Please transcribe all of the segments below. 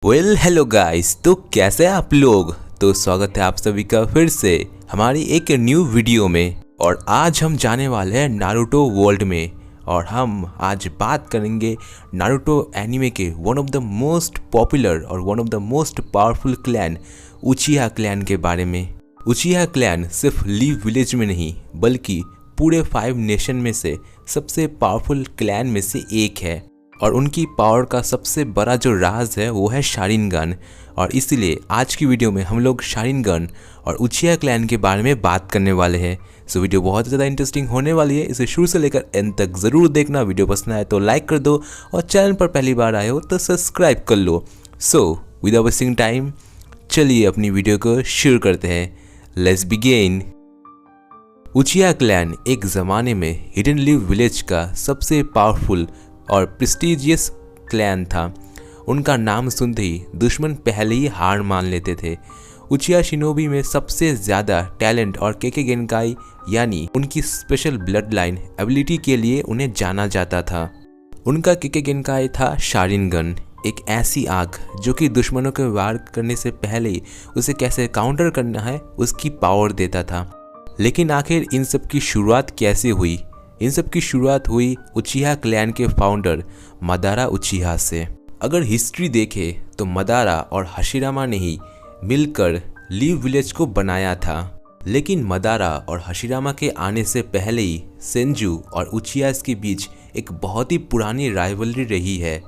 Hello guys, तो कैसे हैं आप लोग। तो स्वागत है आप सभी का फिर से हमारी एक न्यू वीडियो में। और आज हम जाने वाले हैं नारुतो वर्ल्ड में और हम आज बात करेंगे नारुतो एनिमे के one of the most popular और one of the most powerful clan Uchiha clan के बारे में। उचिहा क्लैन सिर्फ लीफ विलेज में नहीं बल्कि पूरे 5 नेशन में से सबसे पावरफुल क्लैन में से एक है और उनकी पावर का सबसे बड़ा जो राज है वो है शारिनगन। और इसीलिए आज की वीडियो में हम लोग शारिनगन और उचिहा क्लैन के बारे में बात करने वाले हैं। सो वीडियो बहुत ज़्यादा इंटरेस्टिंग होने वाली है, इसे शुरू से लेकर एंड तक ज़रूर देखना। वीडियो पसंद आए तो लाइक कर दो और चैनल पर पहली बार आए हो तो सब्सक्राइब कर लो। सो विदाउट वेस्टिंग टाइम चलिए अपनी वीडियो को शुरू करते हैं। Let's begin. उचिहा क्लैन एक ज़माने में हिडन लीफ विलेज का सबसे पावरफुल और प्रेस्टिजियस क्लैन था। उनका नाम सुनते ही दुश्मन पहले ही हार मान लेते थे। उचिहा शिनोबी में सबसे ज़्यादा टैलेंट और केके गेनकाई यानी उनकी स्पेशल ब्लड लाइन एबिलिटी के लिए उन्हें जाना जाता था। उनका केके गेनकाई था शारिनगन, एक ऐसी आग जो कि दुश्मनों के वार करने से पहले ही उसे कैसे काउंटर करना है उसकी पावर देता था। लेकिन आखिर इन सब की शुरुआत कैसे हुई? इन सब की शुरुआत हुई उचिहा क्लैन के फाउंडर मदारा उचिहा से। अगर हिस्ट्री देखें तो मदारा और हशिरामा ने ही मिलकर लीफ विलेज को बनाया था। लेकिन मदारा और हशिरामा के आने से पहले ही सेंजू और उचिहास के बीच एक बहुत ही पुरानी राइवलरी रही है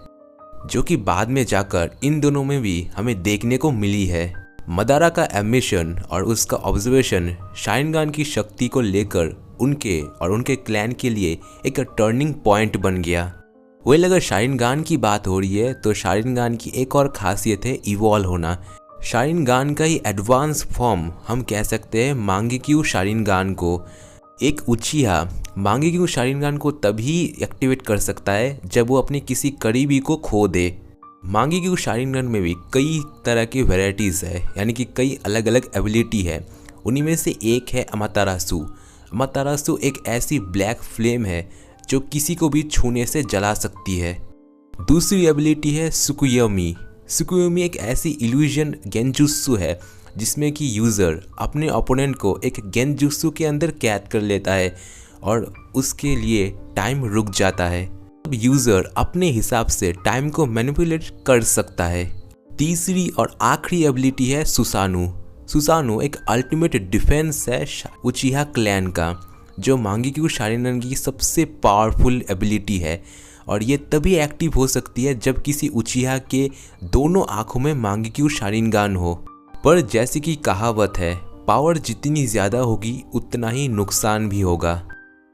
जो कि बाद में जाकर इन दोनों में भी हमें देखने को मिली है। मदारा का एम्बिशन और उसका ऑब्जर्वेशन शारिनगन की शक्ति को लेकर उनके और उनके क्लैन के लिए एक टर्निंग पॉइंट बन गया। अगर शारिनगन की बात हो रही है तो शारिनगन की एक और खासियत है इवॉल्व होना। शारिनगन का ही एडवांस फॉर्म हम कह सकते हैं मांगेक्यू शारिनगन को। एक उचिहा मांगेक्यू शारिनगन को तभी एक्टिवेट कर सकता है जब वो अपने किसी करीबी को खो दे। मांगेक्यू शारिनगन में भी कई तरह की वेराइटीज़ है, यानी कि कई अलग अलग एबिलिटी है। उन्हीं में से एक है अमातेरासु। अमातेरासु एक ऐसी ब्लैक फ्लेम है जो किसी को भी छूने से जला सकती है। दूसरी एबिलिटी है सुकुयोमी। सुकुयोमी एक ऐसी इल्यूजन गेंजुत्सु है जिसमें कि यूज़र अपने ओपोनेंट को एक गेंजुत्सु के अंदर कैद कर लेता है और उसके लिए टाइम रुक जाता है। अब यूज़र अपने हिसाब से टाइम को मैनिपुलेट कर सकता है। तीसरी और आखिरी एबिलिटी है सुसानु। सुसानु एक अल्टीमेट डिफेंस है उचिहा क्लैन का, जो मांगेक्यू शारिनगन की सबसे पावरफुल एबिलिटी है और ये तभी एक्टिव हो सकती है जब किसी उचिहा के दोनों आंखों में मांगेक्यू शारिनगन हो। पर जैसे कि कहावत है, पावर जितनी ज़्यादा होगी उतना ही नुकसान भी होगा।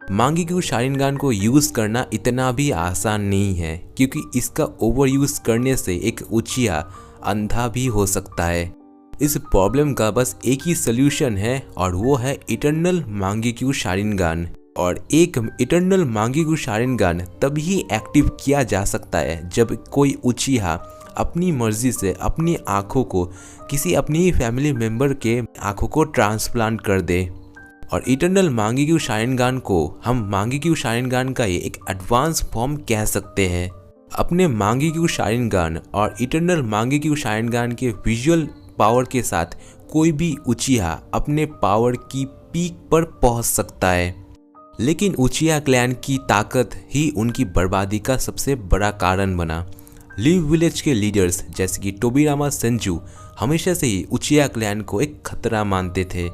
मांगेक्यू शारिनगन को यूज़ करना इतना भी आसान नहीं है क्योंकि इसका ओवर यूज़ करने से एक उचिहा अंधा भी हो सकता है। इस प्रॉब्लम का बस एक ही सल्यूशन है और वो है इटर्नल मांगेक्यू शारिनगन। और एक इटर्नल मांगेक्यू शारिनगन तभी एक्टिव किया जा सकता है जब कोई उचिहा अपनी मर्जी से अपनी आँखों को किसी अपनी फैमिली मेम्बर के आँखों को ट्रांसप्लांट कर दे। और इटर्नल मांगेक्यू शारिनगन को हम मांगेक्यू शारिनगन का ही एक एडवांस फॉर्म कह सकते हैं। अपने मांगेक्यू शारिनगन और इटर्नल मांगेक्यू शारिनगन के विजुअल पावर के साथ कोई भी उचिहा अपने पावर की पीक पर पहुंच सकता है। लेकिन उचिहा क्लैन की ताकत ही उनकी बर्बादी का सबसे बड़ा कारण बना। लीफ विलेज के लीडर्स जैसे कि टोबिरामा सेंजू हमेशा से ही उचिहा क्लैन को एक खतरा मानते थे।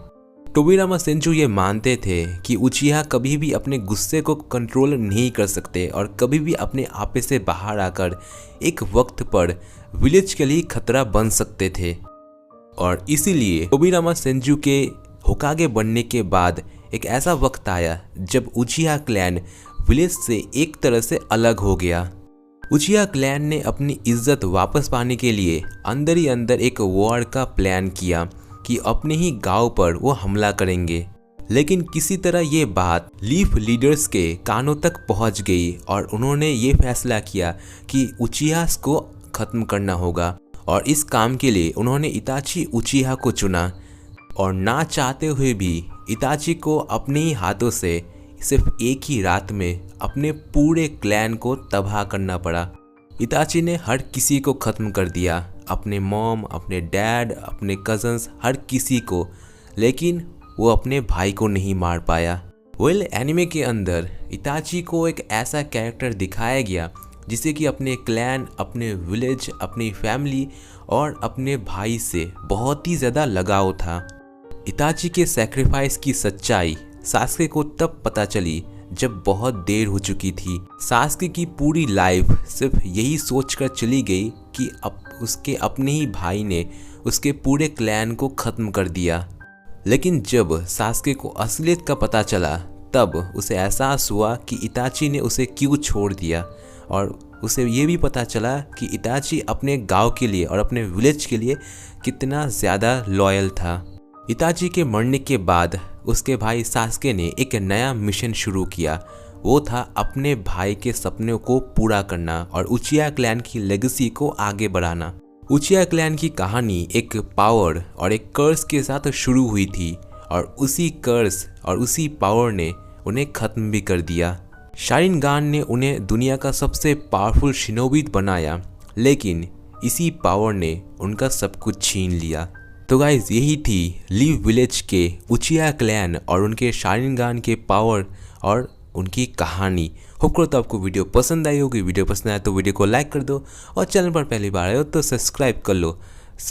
टोबिरामा सेंजू ये मानते थे कि उचिहा कभी भी अपने गुस्से को कंट्रोल नहीं कर सकते और कभी भी अपने आपे से बाहर आकर एक वक्त पर विलेज के लिए खतरा बन सकते थे। और इसीलिए टोबिरामा सेंजू के होकागे बनने के बाद एक ऐसा वक्त आया जब उचिहा क्लैन विलेज से एक तरह से अलग हो गया। उचिहा क्लैन ने अपनी इज्जत वापस पाने के लिए अंदर ही अंदर एक वॉर का प्लान किया कि अपने ही गांव पर वो हमला करेंगे। लेकिन किसी तरह ये बात लीफ लीडर्स के कानों तक पहुंच गई और उन्होंने ये फैसला किया कि उचिहास को ख़त्म करना होगा। और इस काम के लिए उन्होंने इताची उचिहा को चुना और ना चाहते हुए भी इताची को अपने ही हाथों से सिर्फ एक ही रात में अपने पूरे क्लैन को तबाह करना पड़ा। इताची ने हर किसी को ख़त्म कर दिया अपने मॉम, अपने डैड, अपने कज़न्स, हर किसी को, लेकिन वो अपने भाई को नहीं मार पाया। एनिमे के अंदर इताची को एक ऐसा कैरेक्टर दिखाया गया जिसे कि अपने क्लैन, अपने विलेज, अपनी फैमिली और अपने भाई से बहुत ही ज़्यादा लगाव था। इताची के सैक्रिफाइस की सच्चाई सास्के को तब पता चली जब बहुत देर हो चुकी थी। सास्के की पूरी लाइफ सिर्फ यही सोचकर चली गई कि उसके अपने ही भाई ने उसके पूरे क्लैन को ख़त्म कर दिया। लेकिन जब सास्के को असलियत का पता चला तब उसे एहसास हुआ कि इताची ने उसे क्यों छोड़ दिया, और उसे ये भी पता चला कि इताची अपने गांव के लिए और अपने विलेज के लिए कितना ज़्यादा लॉयल था। इताची के मरने के बाद उसके भाई सास्के ने एक नया मिशन शुरू किया। वो था अपने भाई के सपनों को पूरा करना और उचिया क्लैन की लेगेसी को आगे बढ़ाना। उचिया क्लैन की कहानी एक पावर और एक कर्स के साथ शुरू हुई थी, और उसी कर्स और उसी पावर ने उन्हें ख़त्म भी कर दिया। शारिनगान ने उन्हें दुनिया का सबसे पावरफुल शिनोबी बनाया, लेकिन इसी पावर ने उनका सब कुछ छीन लिया। तो गाइज, यही थी लीव विलेज के उचिया क्लैन और उनके शारिनगान के पावर और उनकी कहानी। होप करो तो आपको वीडियो पसंद आई होगी। वीडियो पसंद आया तो वीडियो को लाइक कर दो, और चैनल पर पहली बार आए हो तो सब्सक्राइब कर लो।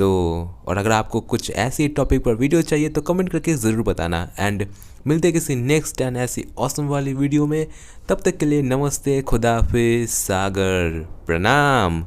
और अगर आपको कुछ ऐसी टॉपिक पर वीडियो चाहिए तो कमेंट करके ज़रूर बताना। एंड मिलते हैं किसी नेक्स्ट एंड ऐसी ऑसम वाली वीडियो में। तब तक के लिए नमस्ते, खुदा हाफिज़, सागर प्रणाम।